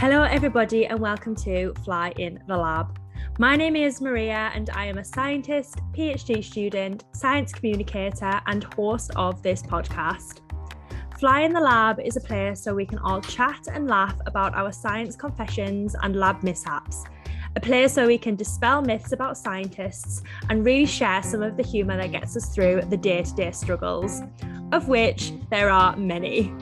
Hello everybody and welcome to Fly in the Lab. My name is Maria and I am a scientist, PhD student, science communicator and host of this podcast. Fly in the Lab is a place so we can all chat and laugh about our science confessions and lab mishaps. A place so we can dispel myths about scientists and really share some of the humour that gets us through the day-to-day struggles, of which there are many.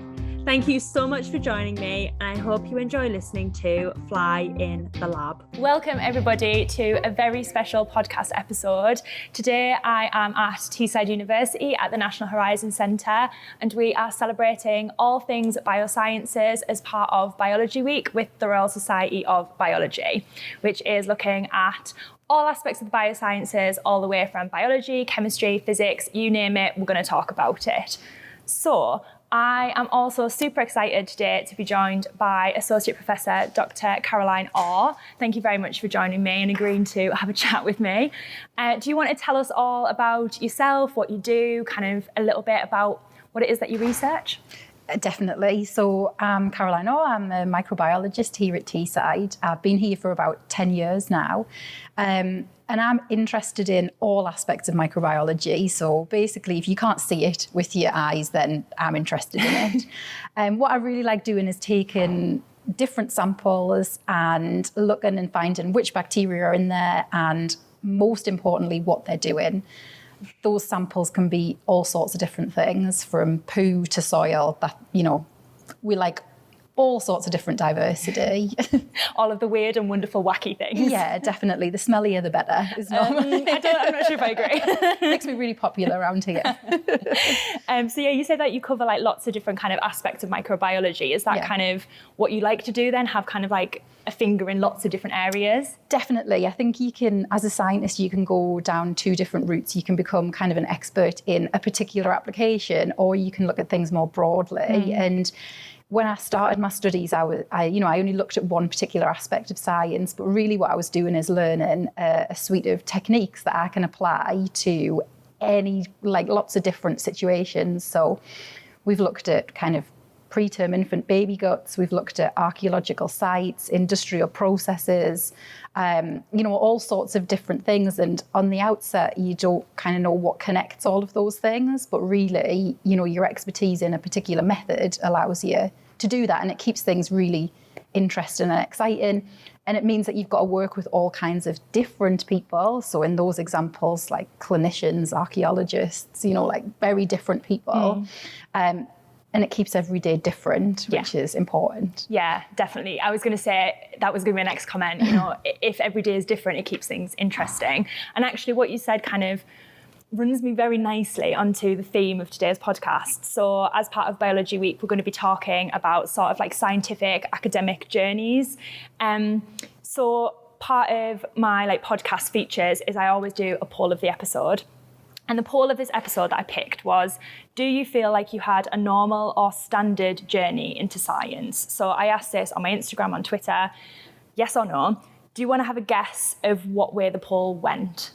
Thank you so much for joining me, and I hope you enjoy listening to Fly in the Lab. Welcome everybody to a very special podcast episode. Today I am at Teesside University at the National Horizon Centre, and we are celebrating all things biosciences as part of Biology Week with the Royal Society of Biology, which is looking at all aspects of the biosciences, all the way from biology, chemistry, physics, you name it, we're going to talk about it. So I am also super excited today to be joined by Associate Professor Dr. Caroline Orr. Thank you very much for joining me and agreeing to have a chat with me. Do you want to tell us all about yourself, what you do, kind of a little bit about what it is that you research? Definitely. So I'm Caroline Orr. I'm a microbiologist here at Teesside. I've been here for about 10 years now. And I'm interested in all aspects of microbiology. So basically, if you can't see it with your eyes, then I'm interested in it. What I really like doing is taking different samples and looking and finding which bacteria are in there and, most importantly, what they're doing. Those samples can be all sorts of different things, from poo to soil. That, you know, we like all sorts of different diversity. All of the weird and wonderful wacky things. Yeah, definitely. The smellier the better. I'm not sure if I agree. Makes me really popular around here. So yeah, you said that you cover like lots of different kind of aspects of microbiology. Is that kind of what you like to do then? Have kind of like a finger in lots of different areas? Definitely. I think you can, as a scientist, you can go down two different routes. You can become kind of an expert in a particular application, or you can look at things more broadly. And when I started my studies, I only looked at one particular aspect of science, but really what I was doing is learning a suite of techniques that I can apply to lots of different situations. So we've looked at kind of preterm infant baby guts, we've looked at archaeological sites, industrial processes, all sorts of different things. And on the outset, you don't kind of know what connects all of those things, but really, your expertise in a particular method allows you to do that, and it keeps things really interesting and exciting. And it means that you've got to work with all kinds of different people. So in those examples, like clinicians, archaeologists, like very different people. And it keeps every day different, which is important. Yeah, definitely. I was going to say, that was going to be my next comment. If every day is different, it keeps things interesting. And actually what you said kind of runs me very nicely onto the theme of today's podcast. So as part of Biology Week, we're going to be talking about sort of like scientific academic journeys. So part of my podcast features is I always do a poll of the episode. And the poll of this episode that I picked was, do you feel like you had a normal or standard journey into science? So I asked this on my Instagram, on Twitter, yes or no. Do you want to have a guess of what way the poll went?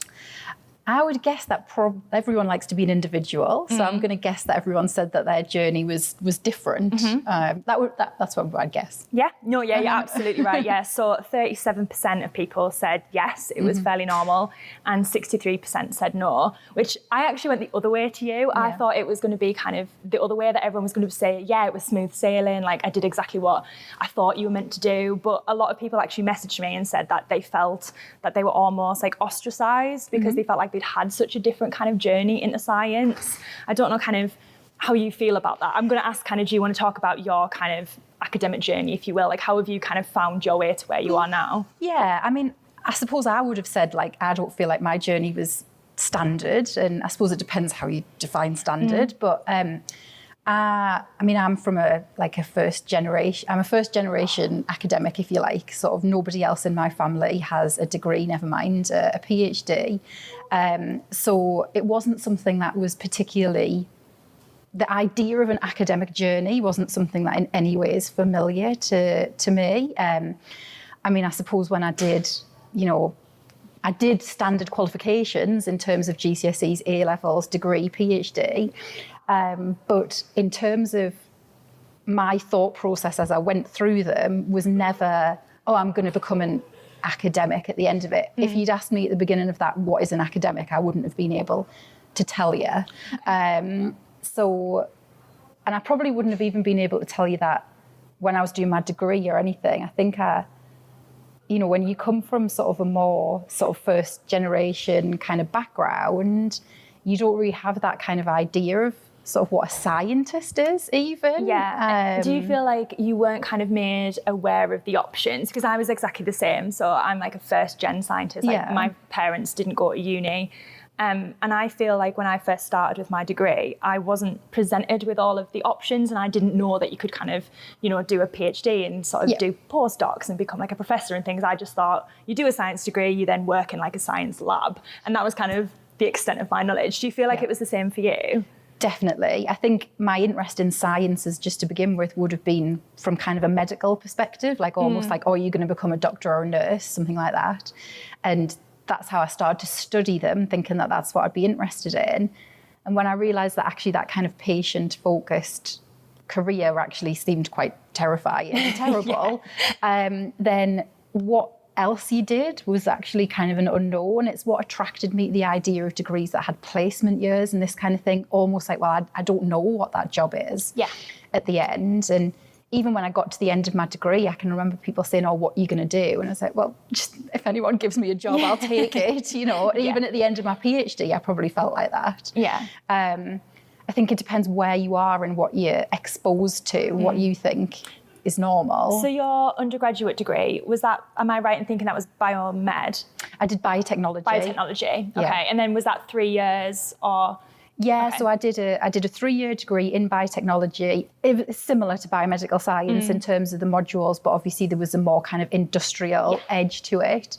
I would guess that everyone likes to be an individual. So I'm going to guess that everyone said that their journey was different. That's what I'd guess. Yeah, no, yeah, you're absolutely right. Yeah, so 37% of people said yes, it was fairly normal, and 63% said no, which I actually went the other way to you. I thought it was going to be kind of the other way, that everyone was going to say, yeah, it was smooth sailing, like I did exactly what I thought you were meant to do. But a lot of people actually messaged me and said that they felt that they were almost like ostracized because they felt like they'd had such a different kind of journey into science. I don't know kind of how you feel about that. I'm going to ask kind of, do you want to talk about your kind of academic journey, if you will? Like, how have you kind of found your way to where you are now? Yeah, I mean, I suppose I would have said, I don't feel like my journey was standard, and I suppose it depends how you define standard, but I'm from a first generation academic, if you like. Sort of nobody else in my family has a degree, never mind a PhD. So it wasn't something that was particularly, the idea of an academic journey wasn't something that in any way is familiar to me. I suppose when I did standard qualifications in terms of GCSEs, A-levels, degree, PhD. But in terms of my thought process as I went through them was never, oh, I'm going to become an academic at the end of it. If you'd asked me at the beginning of that, what is an academic, I wouldn't have been able to tell you. And I probably wouldn't have even been able to tell you that when I was doing my degree or anything. I think, when you come from sort of a more sort of first generation kind of background, you don't really have that kind of idea of sort of what a scientist is even. Yeah. Do you feel like you weren't kind of made aware of the options? Because I was exactly the same. So I'm like a first gen scientist. Like my parents didn't go to uni. And I feel like when I first started with my degree, I wasn't presented with all of the options, and I didn't know that you could kind of, do a PhD and sort of do postdocs and become like a professor and things. I just thought you do a science degree, you then work in like a science lab. And that was kind of the extent of my knowledge. Do you feel like it was the same for you? Definitely. I think my interest in sciences, just to begin with, would have been from kind of a medical perspective, like almost like, oh, you're going to become a doctor or a nurse, something like that. And that's how I started to study them, thinking that that's what I'd be interested in. And when I realised that actually that kind of patient-focused career actually seemed quite terrifying and terrible, then what else you did was actually kind of an unknown. It's what attracted me to the idea of degrees that had placement years and this kind of thing, almost like, well, I don't know what that job is at the end. And even when I got to the end of my degree, I can remember people saying, oh, what are you going to do? And I was like, well, just if anyone gives me a job, I'll take it, Even at the end of my PhD, I probably felt like that. Yeah. I think it depends where you are and what you're exposed to, what you think is normal. So your undergraduate degree, am I right in thinking that was biomed? I did biotechnology. Biotechnology, okay. And then was that 3 years or? Yeah, okay. So I did a 3-year degree in biotechnology. It was similar to biomedical science in terms of the modules, but obviously there was a more kind of industrial edge to it.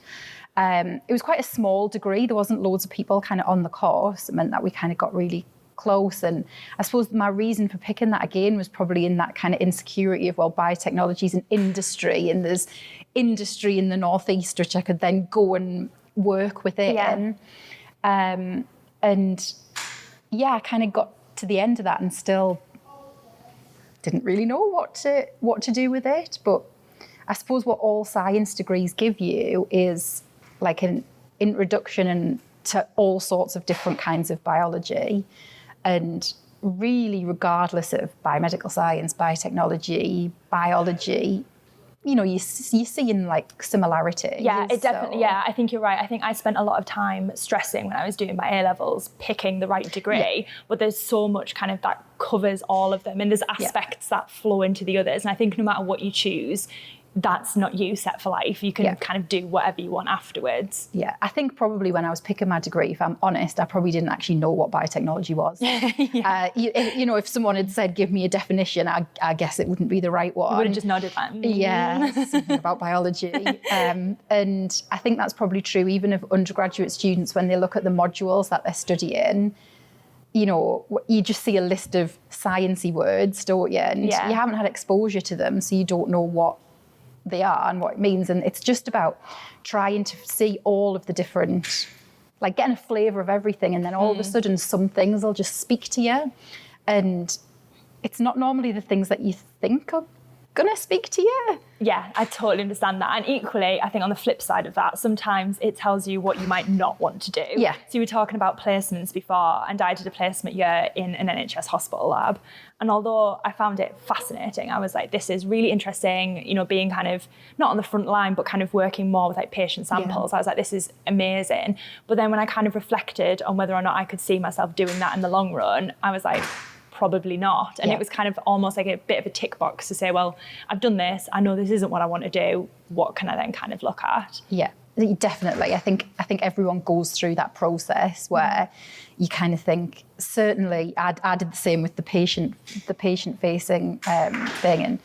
It was quite a small degree. There wasn't loads of people kind of on the course. It meant that we kind of got really close. And I suppose my reason for picking that again was probably in that kind of insecurity of, well, biotechnology is an industry and there's industry in the Northeast, which I could then go and work within. I kind of got to the end of that and still didn't really know what to do with it. But I suppose what all science degrees give you is like an introduction to all sorts of different kinds of biology. And really, regardless of biomedical science, biotechnology, biology, you're seeing like similarities. Yeah, it definitely, I think you're right. I think I spent a lot of time stressing when I was doing my A-levels, picking the right degree, but there's so much kind of that covers all of them and there's aspects that flow into the others. And I think no matter what you choose, that's not you set for life. You can kind of do whatever you want afterwards. Yeah, I think probably when I was picking my degree, if I'm honest, I probably didn't actually know what biotechnology was. If someone had said, give me a definition, I guess it wouldn't be the right one. You would have just nodded that. Yeah, something about biology. And I think that's probably true even of undergraduate students when they look at the modules that they're studying. You just see a list of sciencey words, don't you? And you haven't had exposure to them, so you don't know what they are and what it means. And it's just about trying to see all of the different, like getting a flavour of everything, and then all of a sudden some things will just speak to you. And it's not normally the things that you think are going to speak to you. Yeah, I totally understand that. And equally, I think on the flip side of that, sometimes it tells you what you might not want to do. Yeah. So you were talking about placements before, and I did a placement year in an NHS hospital lab. And although I found it fascinating, I was like, this is really interesting, being kind of not on the front line, but kind of working more with like patient samples. I was like, this is amazing. But then when I kind of reflected on whether or not I could see myself doing that in the long run, I was like, probably not. And it was kind of almost like a bit of a tick box to say, well, I've done this, I know this isn't what I want to do, what can I then kind of look at? Yeah, definitely. I think everyone goes through that process where you kind of think, certainly I did the same with the patient facing thing.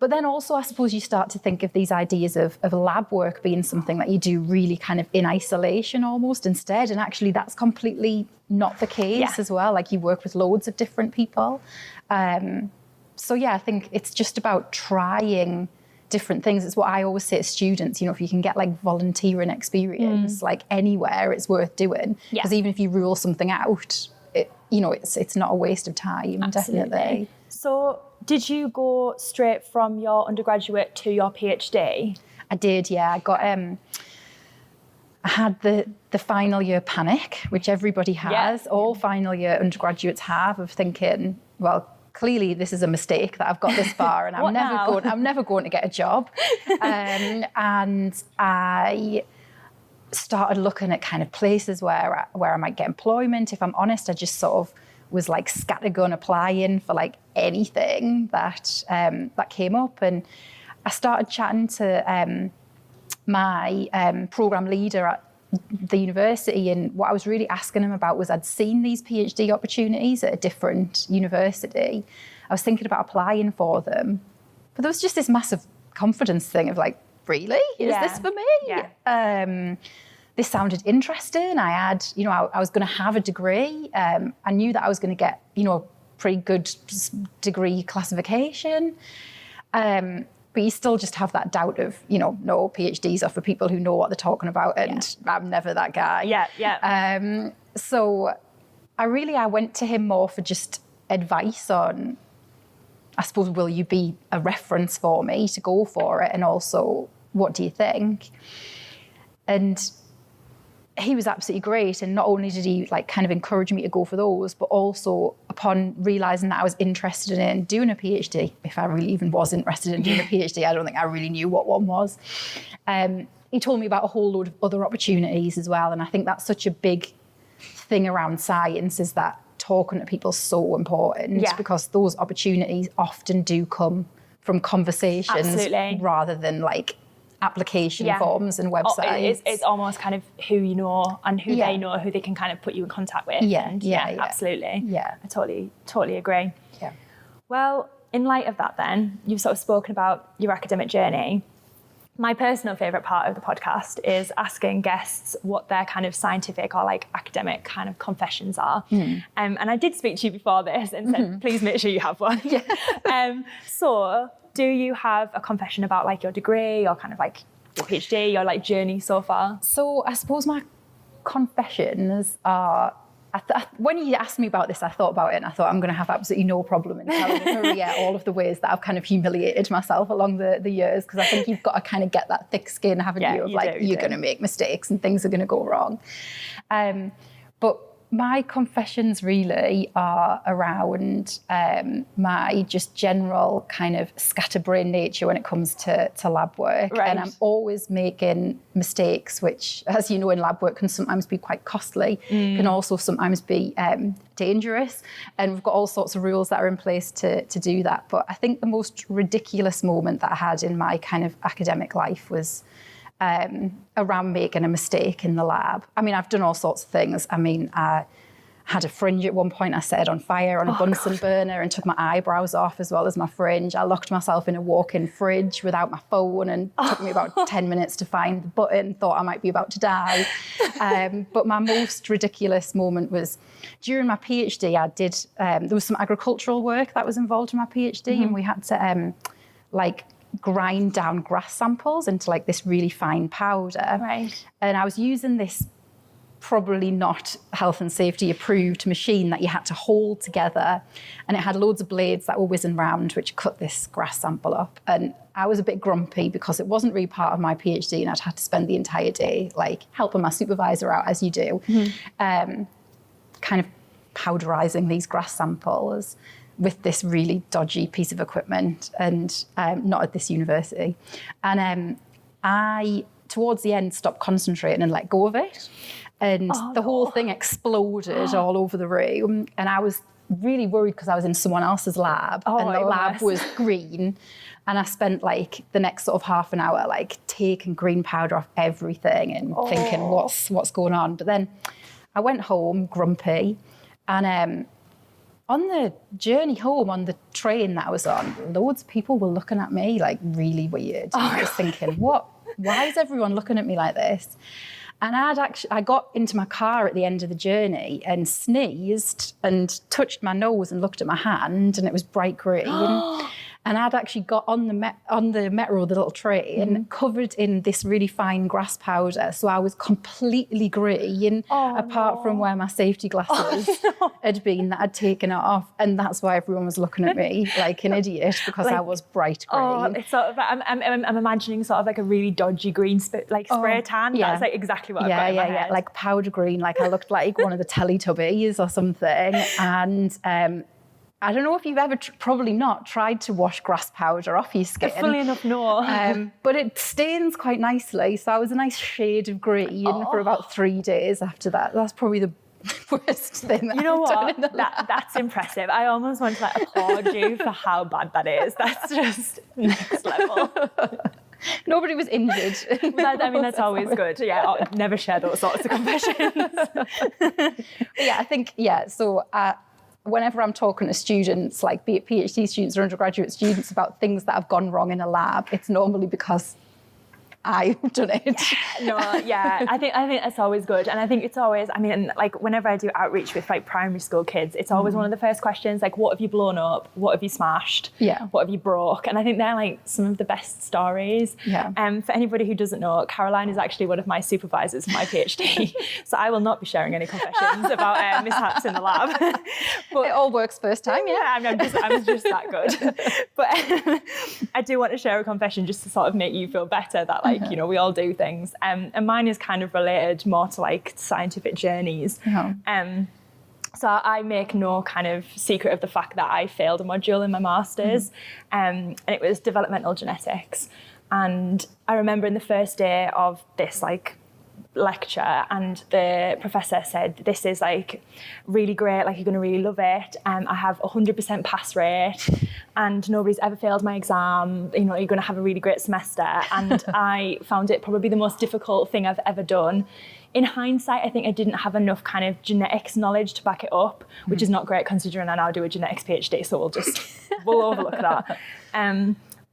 But then also, I suppose you start to think of these ideas of lab work being something that you do really kind of in isolation almost instead. And actually that's completely not the case as well. Like you work with loads of different people. I think it's just about trying different things. It's what I always say to students, if you can get like volunteering experience, like anywhere, it's worth doing. Because even if you rule something out, it's not a waste of time. Absolutely. Definitely. So did you go straight from your undergraduate to your PhD? I did, yeah. I had the final year panic, which everybody has. Yeah. All final year undergraduates have, of thinking, well, clearly this is a mistake that I've got this far, and I'm never going to get a job. And I started looking at kind of places where I might get employment. If I'm honest, I just sort of was like scattergun applying for like anything that came up, and I started chatting to my program leader at the university, and what I was really asking him about was I'd seen these PhD opportunities at a different university. I was thinking about applying for them, but there was just this massive confidence thing of like, really? Is this for me? Yeah. This sounded interesting. I had, I was going to have a degree. I knew that I was going to get, a pretty good degree classification. But you still just have that doubt of, no, PhDs are for people who know what they're talking about, and I'm never that guy. Yeah. So I went to him more for just advice on, I suppose, will you be a reference for me to go for it? And also, what do you think? And he was absolutely great. And not only did he kind of encourage me to go for those, but also upon realizing that I was interested in doing a PhD, if I really even was interested in doing a PhD, I don't think I really knew what one was. He told me about a whole load of other opportunities as well. And I think that's such a big thing around science, is that talking to people is so important, because those opportunities often do come from conversations. Absolutely. Rather than application forms and websites. It's almost kind of who you know and who they know, who they can kind of put you in contact with. Yeah, absolutely. Yeah. I totally agree. Yeah. Well, in light of that then, you've sort of spoken about your academic journey. My personal favourite part of the podcast is asking guests what their kind of scientific or academic kind of confessions are. And I did speak to you before this and said, please make sure you have one. So do you have a confession about your degree or kind of your PhD, your journey so far? So I suppose my confessions are, when you asked me about this, I thought about it and I thought I'm going to have absolutely no problem in telling Maria all of the ways that I've kind of humiliated myself along the years, because I think you've got to kind of get that thick skin, haven't you? Of you're going to make mistakes and things are going to go wrong. But my confessions really are around my just general kind of scatterbrain nature when it comes to lab work. Right. And I'm always making mistakes, which, as you know, in lab work can sometimes be quite costly, can also sometimes be dangerous. And we've got all sorts of rules that are in place to do that. But I think the most ridiculous moment that I had in my kind of academic life was around making a mistake in the lab. I mean, I've done all sorts of things. I mean, I had a fringe at one point. I set it on fire on a Bunsen burner and took my eyebrows off as well as my fringe. I locked myself in a walk-in fridge without my phone, and it took me about 10 minutes to find the button. Thought I might be about to die. But my most ridiculous moment was during my PhD. I did, there was some agricultural work that was involved in my PhD, and we had to grind down grass samples into this really fine powder. Right. And I was using this probably not health and safety approved machine that you had to hold together, and it had loads of blades that were whizzing round which cut this grass sample up. And I was a bit grumpy because it wasn't really part of my PhD, and I'd had to spend the entire day helping my supervisor out, as you do, kind of powderizing these grass samples with this really dodgy piece of equipment, and not at this university. And I, towards the end, stopped concentrating and let go of it. And the whole thing exploded all over the room. And I was really worried because I was in someone else's lab, and the lab was green. And I spent the next sort of half an hour taking green powder off everything and thinking, what's going on? But then I went home grumpy, and on the journey home, on the train that I was on, loads of people were looking at me really weird. I was thinking, why is everyone looking at me like this? And I got into my car at the end of the journey and sneezed and touched my nose and looked at my hand, and it was bright green. And And I'd actually got on the metro, the little train, covered in this really fine grass powder. So I was completely green, apart from where my safety glasses had been that I'd taken it off. And that's why everyone was looking at me like an idiot, because I was bright green. Oh, it's sort of, I'm imagining sort of like a really dodgy green spray tan. Yeah. That's like exactly what I've got in my head. Like powder green, like I looked like one of the Teletubbies or something. And I don't know if you've ever, probably not, tried to wash grass powder off your skin. Funnily enough, no. But it stains quite nicely. So I was a nice shade of green for about 3 days after that. That's probably the worst thing that I've done in the lab. That's impressive. I almost want to like applaud you for how bad that is. That's just next level. Nobody was injured. I mean, that's always good. Yeah, I'll never share those sorts of confessions. I think, so whenever I'm talking to students, like be it PhD students or undergraduate students, about things that have gone wrong in a lab, it's normally because I've done it. I think that's always good. And I think it's always, I mean, like whenever I do outreach with like primary school kids, it's always one of the first questions, like, what have you blown up? What have you smashed? Yeah. What have you broke? And I think they're like some of the best stories. Yeah. For anybody who doesn't know, Caroline is actually one of my supervisors for my PhD. So I will not be sharing any confessions about mishaps in the lab. But it all works first time, I was just that good. But I do want to share a confession just to sort of make you feel better that like, you know, we all do things. And mine is kind of related more to like scientific journeys. So I make no kind of secret of the fact that I failed a module in my master's, and it was developmental genetics. And I remember in the first day of this like lecture, and the professor said, this is like really great, like you're going to really love it. I have 100% pass rate and nobody's ever failed my exam. You know, you're going to have a really great semester. And I found it probably the most difficult thing I've ever done. In hindsight, I think I didn't have enough kind of genetics knowledge to back it up, which is not great considering I now do a genetics PhD, so we'll overlook that.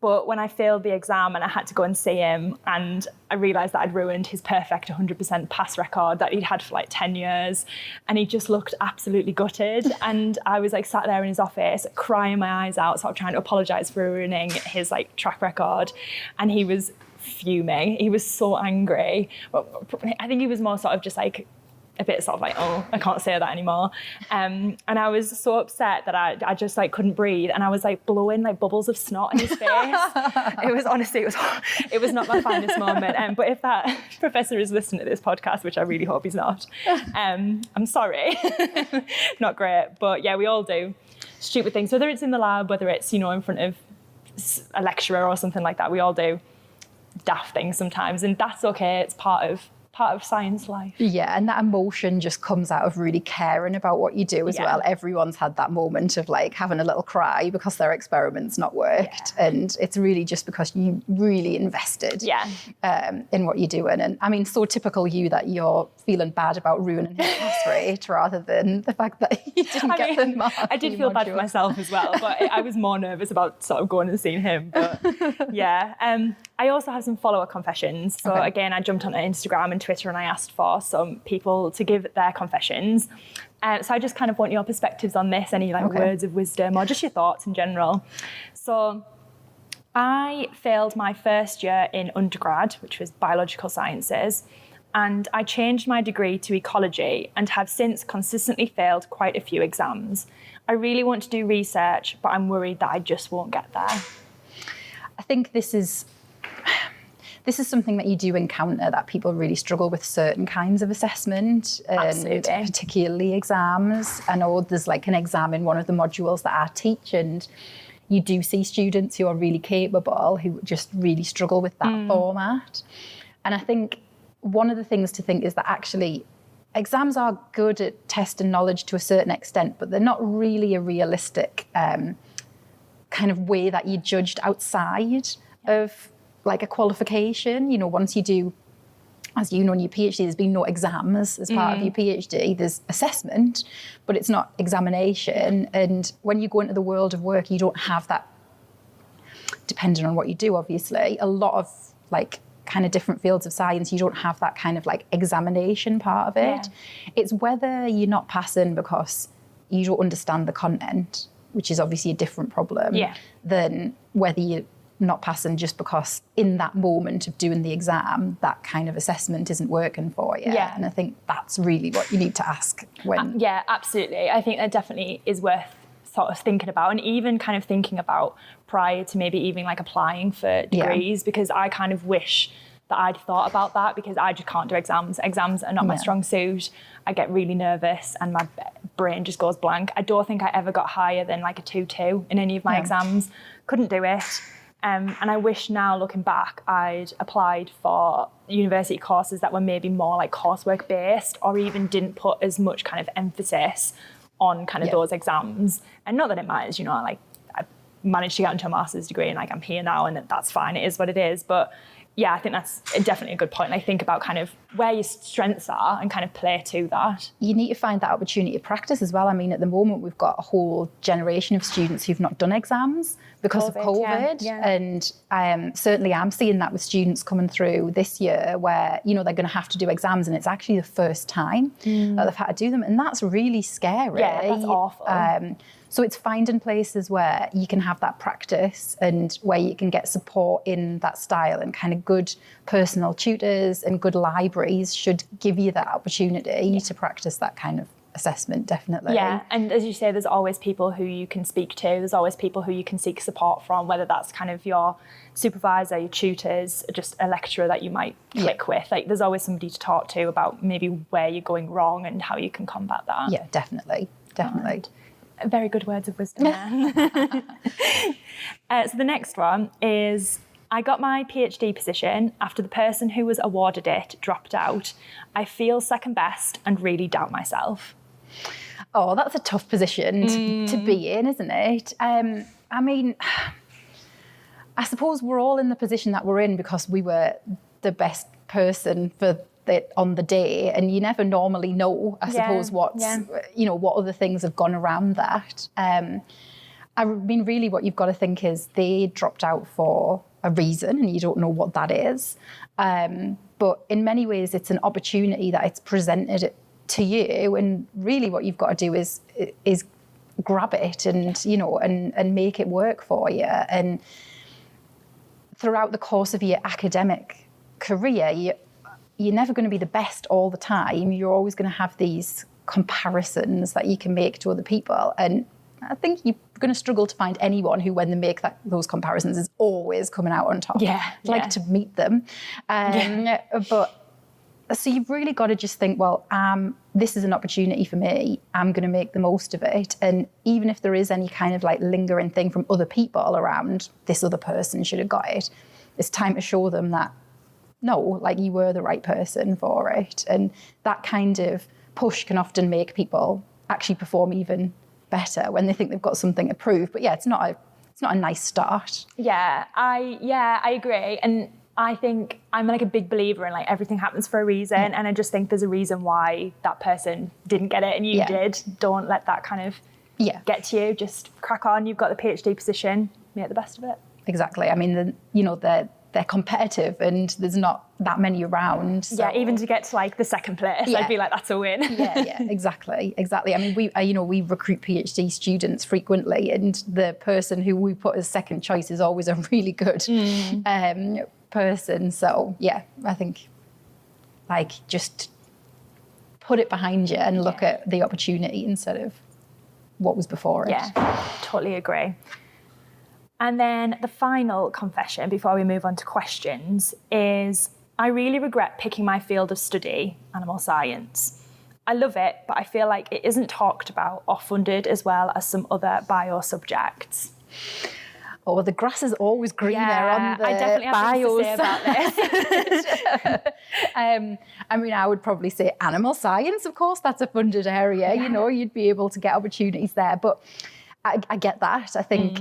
But when I failed the exam and I had to go and see him, and I realised that I'd ruined his perfect 100% pass record that he'd had for like 10 years, and he just looked absolutely gutted. And I was like sat there in his office crying my eyes out, sort of trying to apologise for ruining his like track record. And he was fuming. He was so angry. Well, I think he was more sort of just like a bit sort of like, oh, I can't say that anymore. And I was so upset that I just like couldn't breathe, and I was like blowing like bubbles of snot in his face. It was not my finest moment. But if that professor is listening to this podcast, which I really hope he's not, I'm sorry. Not great. But yeah, we all do stupid things, whether it's in the lab, whether it's, you know, in front of a lecturer or something like that. We all do daft things sometimes, and that's okay. It's part of science life. Yeah, and that emotion just comes out of really caring about what you do as well. Everyone's had that moment of like having a little cry because their experiment's not worked, and it's really just because you really invested in what you're doing. And I mean, so typical you that you're feeling bad about ruining his pass rate rather than the fact that you didn't get the mark. I did feel bad for myself as well, but I was more nervous about sort of going and seeing him. But I also have some follow-up confessions. So again, I jumped onto Instagram and Twitter and I asked for some people to give their confessions. So I just kind of want your perspectives on this, any like words of wisdom or just your thoughts in general. So I failed my first year in undergrad, which was biological sciences, and I changed my degree to ecology and have since consistently failed quite a few exams. I really want to do research, but I'm worried that I just won't get there. I think this is something that you do encounter, that people really struggle with certain kinds of assessment, and particularly exams. I know there's like an exam in one of the modules that I teach, and you do see students who are really capable who just really struggle with that format. And I think one of the things to think is that actually exams are good at testing knowledge to a certain extent, but they're not really a realistic kind of way that you're judged outside of like a qualification. You know, once you do, as you know, in your PhD, there's been no exams as part of your PhD. There's assessment, but it's not examination. And when you go into the world of work, you don't have that, depending on what you do, obviously. A lot of like kind of different fields of science, you don't have that kind of like examination part of it. It's whether you're not passing because you don't understand the content. which is obviously a different problem than whether you're not passing just because in that moment of doing the exam, that kind of assessment isn't working for you. Yeah. And I think that's really what you need to ask when... Yeah, absolutely. I think that definitely is worth sort of thinking about, and even kind of thinking about prior to maybe even like applying for degrees, because I kind of wish that I'd thought about that, because I just can't do exams. Exams are not my strong suit. I get really nervous and my brain just goes blank. I don't think I ever got higher than like a 2-2 in any of my exams. Couldn't do it. And I wish now, looking back, I'd applied for university courses that were maybe more like coursework based, or even didn't put as much kind of emphasis on kind of those exams. And not that it matters, you know, like I managed to get into a master's degree and like I'm here now and that's fine, it is what it is. But yeah, I think that's definitely a good point. Like think about kind of where your strengths are and kind of play to that. You need to find that opportunity to practice as well. I mean, at the moment, we've got a whole generation of students who've not done exams because of COVID. Yeah. And certainly I'm seeing that with students coming through this year where, you know, they're going to have to do exams and it's actually the first time that they've had to do them. And that's really scary. Yeah, that's awful. So it's finding places where you can have that practice and where you can get support in that style, and kind of good personal tutors and good libraries should give you that opportunity to practice that kind of assessment, definitely. Yeah, and as you say, there's always people who you can speak to. There's always people who you can seek support from, whether that's kind of your supervisor, your tutors, just a lecturer that you might click with. Like there's always somebody to talk to about maybe where you're going wrong and how you can combat that. Yeah, definitely. Very good words of wisdom there. So the next one is, I got my PhD position after the person who was awarded it dropped out. I feel second best and really doubt myself. Oh, that's a tough position to be in, isn't it? I mean, I suppose we're all in the position that we're in because we were the best person for on the day, and you never normally know, I suppose, you know, what other things have gone around that. I mean, really what you've got to think is they dropped out for a reason and you don't know what that is. But in many ways, it's an opportunity that it's presented to you, and really what you've got to do is grab it and, you know, and make it work for you. And throughout the course of your academic career, you're never going to be the best all the time. You're always going to have these comparisons that you can make to other people. And I think you're going to struggle to find anyone who, when they make those comparisons, is always coming out on top. Yeah. I'd like to meet them. But so you've really got to just think, well, this is an opportunity for me. I'm going to make the most of it. And even if there is any kind of like lingering thing from other people around, this other person should have got it, it's time to show them that, no, like you were the right person for it. And that kind of push can often make people actually perform even better when they think they've got something to prove. But yeah, it's not a nice start. Yeah, I agree. And I think I'm like a big believer in like everything happens for a reason. And I just think there's a reason why that person didn't get it and you did. Don't let that kind of get to you. Just crack on. You've got the PhD position. Make the best of it. Exactly. I mean, they're competitive and there's not that many around. So. Yeah, even to get to like the second place, I'd be like, that's a win. yeah, exactly. I mean, we recruit PhD students frequently, and the person who we put as second choice is always a really good person. So yeah, I think like just put it behind you and look at the opportunity instead of what was before it. Yeah, totally agree. And then the final confession before we move on to questions is, I really regret picking my field of study, animal science. I love it, but I feel like it isn't talked about or funded as well as some other bio subjects. Oh, well, the grass is always greener on the I definitely have things to say about this. I mean, I would probably say animal science, of course, that's a funded area. You know, you'd be able to get opportunities there. But I get that. I think,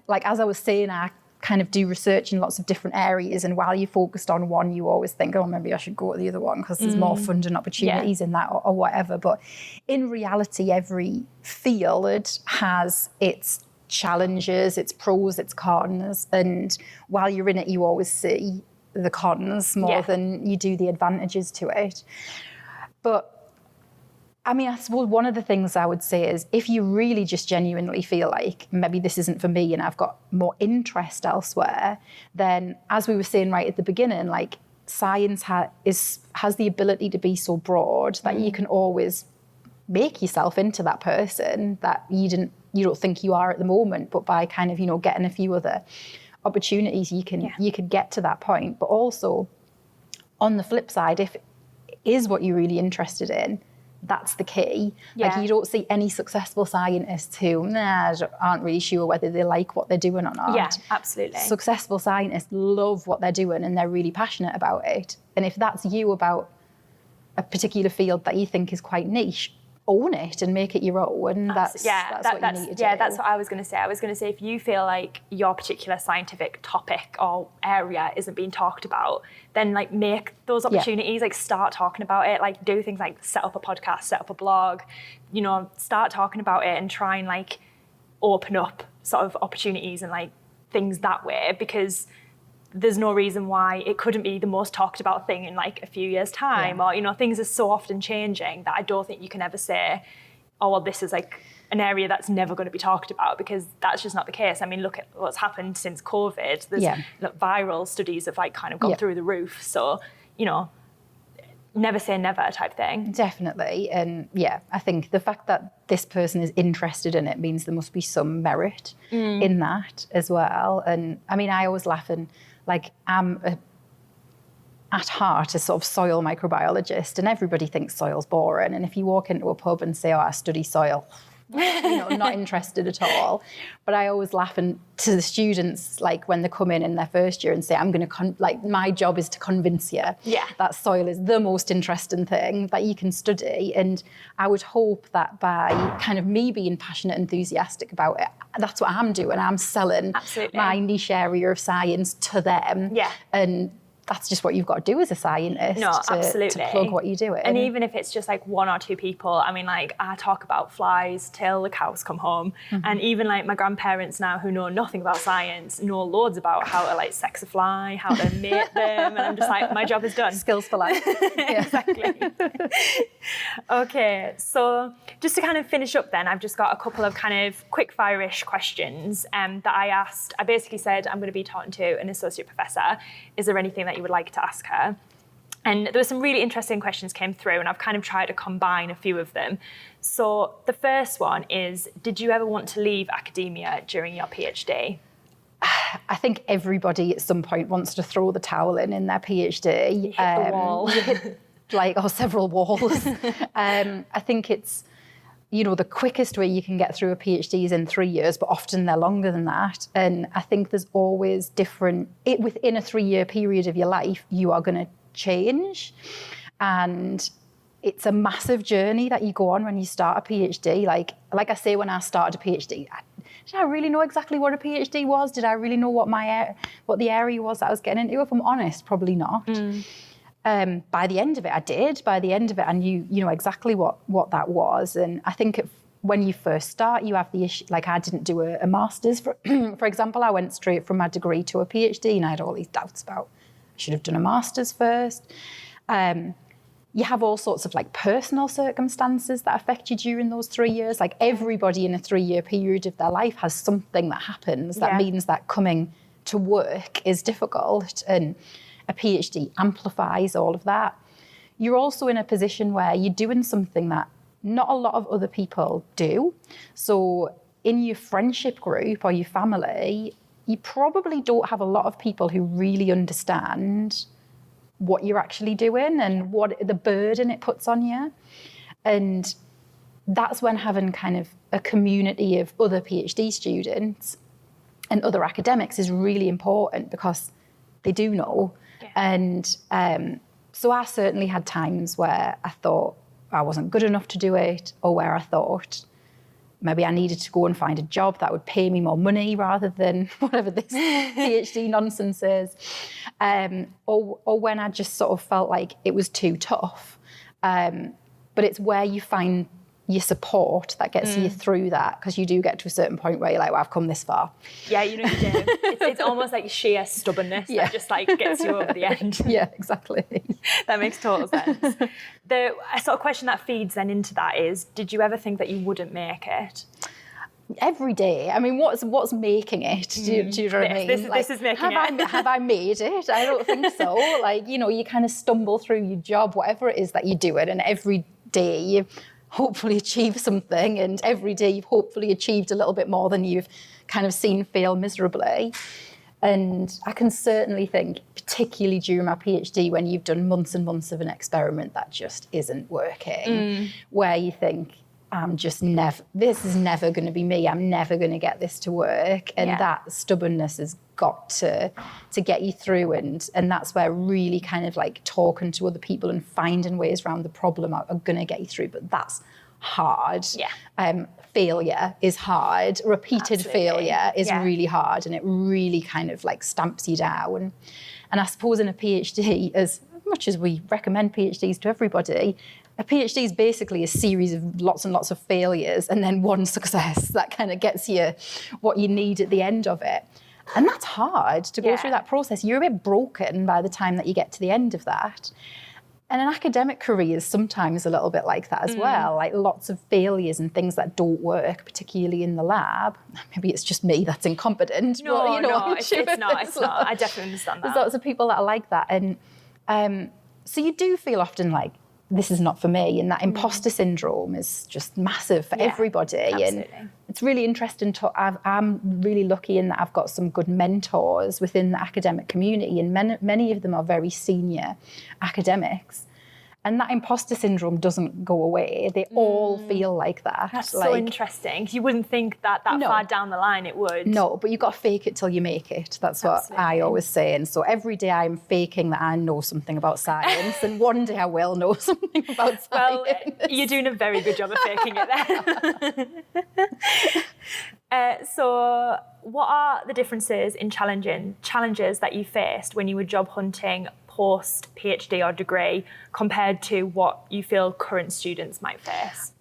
like as I was saying, I kind of do research in lots of different areas. And while you're focused on one, you always think, oh, maybe I should go to the other one because there's more funding opportunities in that or whatever. But in reality, every field has its challenges, its pros, its cons. And while you're in it, you always see the cons more than you do the advantages to it. But I mean, I suppose one of the things I would say is if you really just genuinely feel like maybe this isn't for me and I've got more interest elsewhere, then as we were saying right at the beginning, like science has the ability to be so broad that you can always make yourself into that person that you don't think you are at the moment, but by kind of, getting a few other opportunities, you can get to that point. But also on the flip side, if it is what you're really interested in, that's the key. Yeah. Like you don't see any successful scientists who aren't really sure whether they like what they're doing or not. Yeah, absolutely. Successful scientists love what they're doing and they're really passionate about it. And if that's you about a particular field that you think is quite niche, own it and make it your own. That's what you need to do. Yeah, that's what I was going to say. I was going to say if you feel like your particular scientific topic or area isn't being talked about, then like make those opportunities, like start talking about it, like do things like set up a podcast, set up a blog, start talking about it and try and like open up sort of opportunities and like things that way, because there's no reason why it couldn't be the most talked about thing in like a few years' time, or things are so often changing that I don't think you can ever say, oh well, this is like an area that's never going to be talked about, because that's just not the case. I mean, look at what's happened since COVID. There's viral studies have like kind of gone through the roof. So never say never type thing. Definitely. And I think the fact that this person is interested in it means there must be some merit in that as well. And I mean, I always laugh and like I'm at heart a sort of soil microbiologist, and everybody thinks soil's boring. And if you walk into a pub and say, oh, I study soil, not interested at all. But I always laugh to the students, like when they come in their first year and say, I'm going to, my job is to convince you that soil is the most interesting thing that you can study. And I would hope that by kind of me being passionate, enthusiastic about it, that's what I'm doing. I'm selling my niche area of science to them. Yeah. And that's just what you've got to do as a scientist to plug what you're doing. And even if it's just like one or two people, I mean, like I talk about flies till the cows come home. And even like my grandparents now who know nothing about science know loads about how to like sex a fly, how to mate them. And I'm just like, my job is done. Skills for life. Exactly. Okay, so just to kind of finish up then, I've just got a couple of kind of quick fire-ish questions that I asked. I basically said, I'm going to be talking to an associate professor. Is there anything that you would like to ask her? And there were some really interesting questions came through, and I've kind of tried to combine a few of them. So the first one is, did you ever want to leave academia during your PhD? I think everybody at some point wants to throw the towel in their PhD. You hit the wall. You hit several walls. I think it's, the quickest way you can get through a PhD is in 3 years, but often they're longer than that. And I think there's always within a 3-year period of your life, you are going to change. And it's a massive journey that you go on when you start a PhD. Like I say, when I started a PhD, did I really know exactly what a PhD was? Did I really know what the area was that I was getting into? If I'm honest, probably not. By the end of it, I did. By the end of it, I knew exactly what that was. And I think when you first start, you have the issue. Like I didn't do a master's, for example. I went straight from my degree to a PhD, and I had all these doubts about I should have done a master's first. You have all sorts of like personal circumstances that affect you during those 3 years. Like everybody in a 3-year period of their life has something that happens that means that coming to work is difficult, and a PhD amplifies all of that. You're also in a position where you're doing something that not a lot of other people do. So in your friendship group or your family, you probably don't have a lot of people who really understand what you're actually doing and what the burden it puts on you. And that's when having kind of a community of other PhD students and other academics is really important, because they do know. And so I certainly had times where I thought I wasn't good enough to do it, or where I thought maybe I needed to go and find a job that would pay me more money rather than whatever this PhD nonsense is. Or when I just sort of felt like it was too tough. But it's where you find your support that gets you through that, because you do get to a certain point where you're like, well, I've come this far. Yeah, you know you do. It's almost like sheer stubbornness that just like gets you over the end. Yeah, exactly. That makes total sense. The sort of question that feeds then into that is, did you ever think that you wouldn't make it? Every day. I mean, what's making it? Do you know what I mean? This is making it. Have I made it? I don't think so. Like, you know, you kind of stumble through your job, whatever it is that you're doing, and every day you hopefully achieve something, and every day you've hopefully achieved a little bit more than you've kind of seen fail miserably. And I can certainly think, particularly during my PhD, when you've done months and months of an experiment that just isn't working, where you think, this is never going to be me. I'm never going to get this to work. And that stubbornness has got to get you through. And that's where really kind of like talking to other people and finding ways around the problem are going to get you through. But that's hard. Yeah. Failure is hard. Repeated failure is really hard. And it really kind of like stamps you down. And I suppose in a PhD, as much as we recommend PhDs to everybody, a PhD is basically a series of lots and lots of failures and then one success that kind of gets you what you need at the end of it. And that's hard to go through that process. You're a bit broken by the time that you get to the end of that. And an academic career is sometimes a little bit like that as well, like lots of failures and things that don't work, particularly in the lab. Maybe it's just me that's incompetent. No, but, you know, it's not. I definitely understand that. There's lots of people that are like that. And so you do feel often like, this is not for me, and that imposter syndrome is just massive for everybody. Absolutely. And it's really interesting I'm really lucky in that I've got some good mentors within the academic community, and many of them are very senior academics. And that imposter syndrome doesn't go away. They all feel like that. That's so interesting. You wouldn't think that far down the line it would. No, but you've got to fake it till you make it. That's what I always say. And so every day I'm faking that I know something about science, and one day I will know something about science. Well, you're doing a very good job of faking it there. So what are the differences in challenges that you faced when you were job hunting post PhD or degree compared to what you feel current students might face?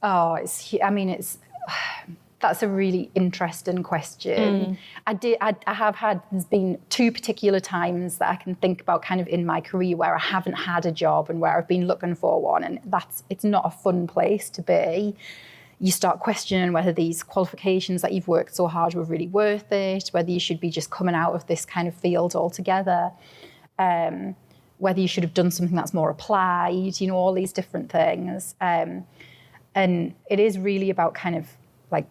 That's a really interesting question. There's been two particular times that I can think about kind of in my career where I haven't had a job and where I've been looking for one, and it's not a fun place to be. You start questioning whether these qualifications that you've worked so hard were really worth it, whether you should be just coming out of this kind of field altogether. Whether you should have done something that's more applied, you know, all these different things. And it is really about kind of like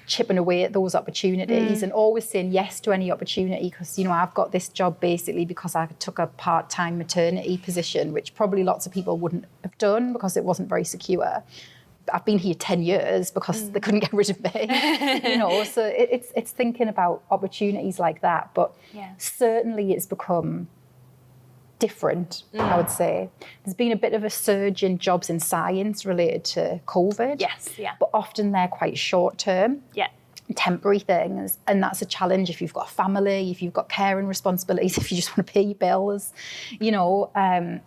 chipping away at those opportunities and always saying yes to any opportunity, because, you know, I've got this job basically because I took a part-time maternity position, which probably lots of people wouldn't have done because it wasn't very secure. I've been here 10 years because they couldn't get rid of me, you know, so it's thinking about opportunities like that. But certainly it's become different, I would say. There's been a bit of a surge in jobs in science related to COVID. Yes, yeah. But often they're quite short term. Yeah. Temporary things. And that's a challenge if you've got a family, if you've got caring responsibilities, if you just want to pay your bills, you know. And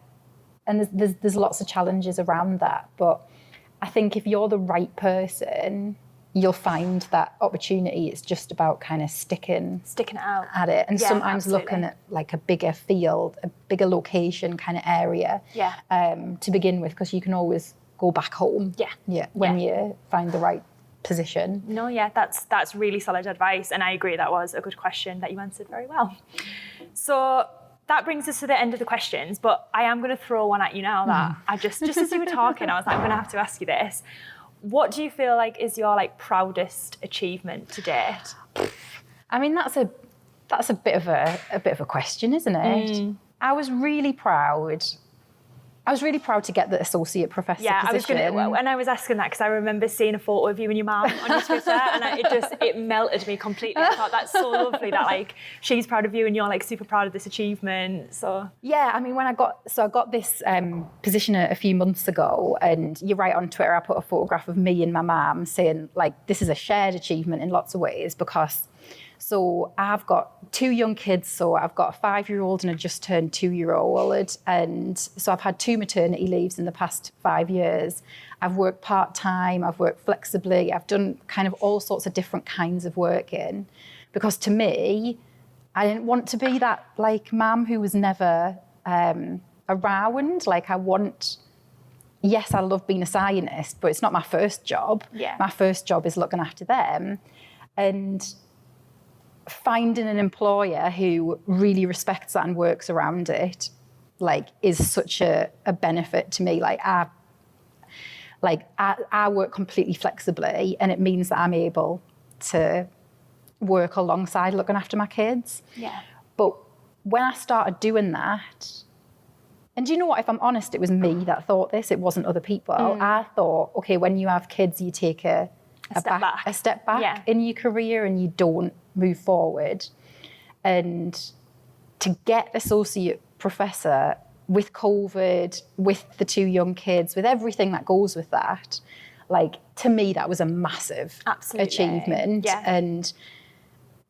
there's lots of challenges around that. But I think if you're the right person, you'll find that opportunity. It's just about kind of sticking it out at it, and sometimes looking at like a bigger field, a bigger location kind of area to begin with, because you can always go back home when you find the right position. No, that's really solid advice, and I agree that was a good question that you answered very well. So that brings us to the end of the questions, but I am going to throw one at you now that I just as you were talking, I was like, I'm going to have to ask you this. What do you feel like is your like proudest achievement to date? I mean, that's a bit of a question, isn't it? I was really proud to get the associate professor position. And I was asking that because I remember seeing a photo of you and your mum on your Twitter, and it melted me completely. I thought that's so lovely that like she's proud of you and you're like super proud of this achievement. So yeah, I mean, I got this position a few months ago, and you're right, on Twitter I put a photograph of me and my mum saying like this is a shared achievement in lots of ways, because So I've got 2 young kids. So I've got a 5-year-old and a just turned 2-year-old. And so I've had 2 maternity leaves in the past 5 years. I've worked part-time, I've worked flexibly, I've done kind of all sorts of different kinds of working. Because to me, I didn't want to be that like mum who was never around. Like yes, I love being a scientist, but it's not my first job. Yeah. My first job is looking after them. And finding an employer who really respects that and works around it, like, is such a benefit to me. I work completely flexibly, and it means that I'm able to work alongside looking after my kids. Yeah. But when I started doing that, and do you know what, if I'm honest, it was me that thought this, it wasn't other people. I thought, okay, when you have kids, you take a step back in your career and you don't move forward. And to get associate professor with COVID, with the 2 young kids, with everything that goes with that, like, to me, that was a massive achievement. Yeah.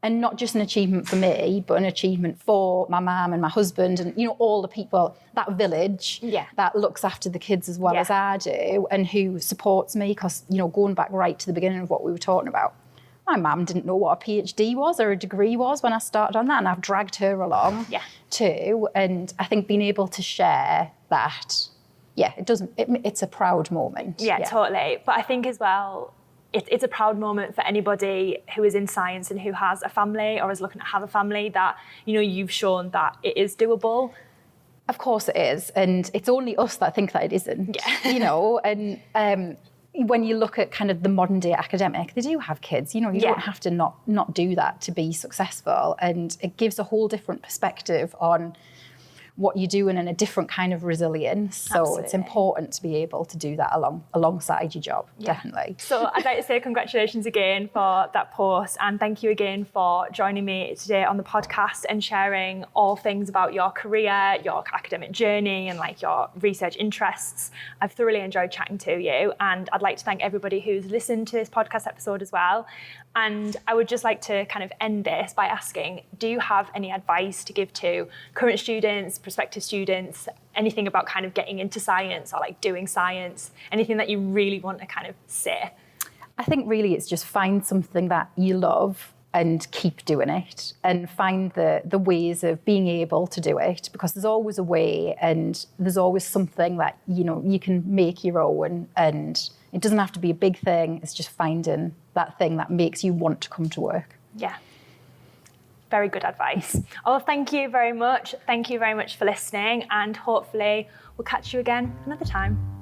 And not just an achievement for me, but an achievement for my mum and my husband and, all the people, that village that looks after the kids as well as I do, and who supports me. Because, going back right to the beginning of what we were talking about, my mum didn't know what a PhD was or a degree was when I started on that, and I've dragged her along too. And I think being able to share that, it's a proud moment. Yeah, totally. But I think as well, it's a proud moment for anybody who is in science and who has a family or is looking to have a family, that, you've shown that it is doable. Of course it is. And it's only us that think that it isn't, and when you look at kind of the modern day academic, they do have kids, you don't have to not do that to be successful. And it gives a whole different perspective on what you're doing and a different kind of resilience. So it's important to be able to do that alongside your job, definitely. So I'd like to say congratulations again for that post, and thank you again for joining me today on the podcast and sharing all things about your career, your academic journey, and like your research interests. I've thoroughly enjoyed chatting to you, and I'd like to thank everybody who's listened to this podcast episode as well. And I would just like to kind of end this by asking, do you have any advice to give to current students, prospective students, anything about kind of getting into science or like doing science, anything that you really want to kind of say? I think really it's just find something that you love and keep doing it, and find the ways of being able to do it, because there's always a way and there's always something that, you can make your own, and it doesn't have to be a big thing. It's just finding that thing that makes you want to come to work. Yeah. Very good advice. Oh, thank you very much. Thank you very much for listening, and hopefully we'll catch you again another time.